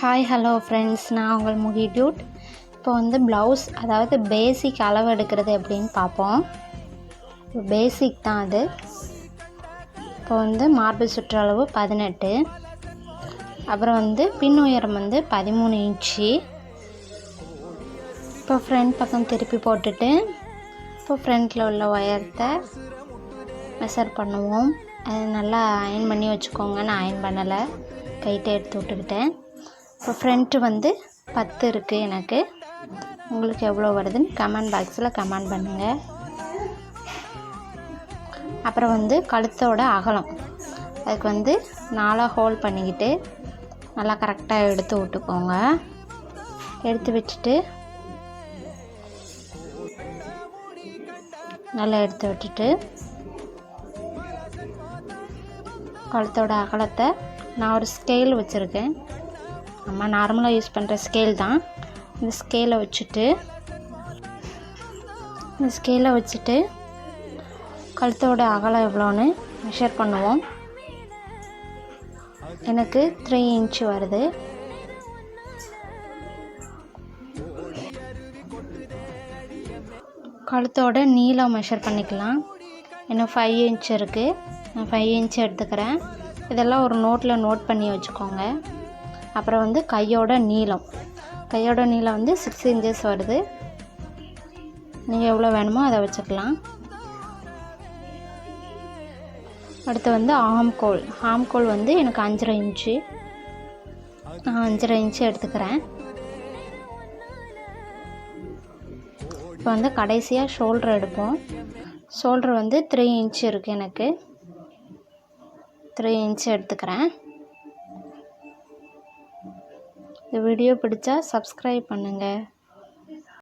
Hi hello friends, நான் உங்கள் Mukhi Dude. இப்போ ப்ளவுஸ் அதாவது பேசிக் அளவு எடுக்கிறது எப்படின்னு பார்ப்போம். பேசிக் தான் அது. இப்போ மார்பிள் சுற்றளவு 18, அப்புறம் பின் உயரம் 13 இன்ச்சு. இப்போ ஃப்ரண்ட் பக்கம் திருப்பி போட்டுட்டு இப்போ ஃப்ரண்ட்டில் உள்ள உயரத்தை மெஷர் பண்ணுவோம். அது நல்லா அயன் பண்ணி வச்சுக்கோங்க. நான் அயன் பண்ணலை, கைட்டை எடுத்து விட்டுக்கிட்டேன். இப்போ ஃப்ரண்ட்டு 10 இருக்குது. எனக்கு உங்களுக்கு எவ்வளோ வருதுன்னு கமெண்ட் பாக்ஸில் கமெண்ட் பண்ணுங்கள். அப்புறம் கழுத்தோட அகலம், அதுக்கு 4 ஹோல் பண்ணிக்கிட்டு நல்லா கரெக்டாக எடுத்து விட்டுக்கோங்க. எடுத்து வச்சுட்டு நல்லா எடுத்து விட்டுட்டு கழுத்தோட அகலத்தை நான் ஒரு ஸ்கேல் வச்சுருக்கேன். நம்ம நார்மலாக யூஸ் பண்ணுற ஸ்கேல் தான். இந்த ஸ்கேலை வச்சுட்டு கழுத்தோட அகலம் எவ்வளோன்னு மெஷர் பண்ணுவோம். எனக்கு 3 இன்ச்சு வருது. கழுத்தோட நீளம் மெஷர் பண்ணிக்கலாம். எனக்கு 5 இன்ச் இருக்குது. நான் 5 இன்ச் எடுத்துக்கிறேன். இதெல்லாம் ஒரு நோட்டில் நோட் பண்ணி வச்சுக்கோங்க. அப்புறம் கையோட நீளம் 6 இன்ச்சஸ் வருது. நீங்கள் எவ்வளோ வேணுமோ அதை வச்சுக்கலாம். அடுத்து ஆம்கோல் எனக்கு 5.5 இன்ச்சு. நான் 5.5 இன்ச்சு எடுத்துக்கிறேன். இப்போ கடைசியாக ஷோல்டர் எடுப்போம். ஷோல்டர் 3 இன்ச்சு இருக்குது. எனக்கு 3 இன்ச்சு எடுத்துக்கிறேன். இந்த வீடியோ பிடிச்சா சப்ஸ்கிரைப் பண்ணுங்கள்.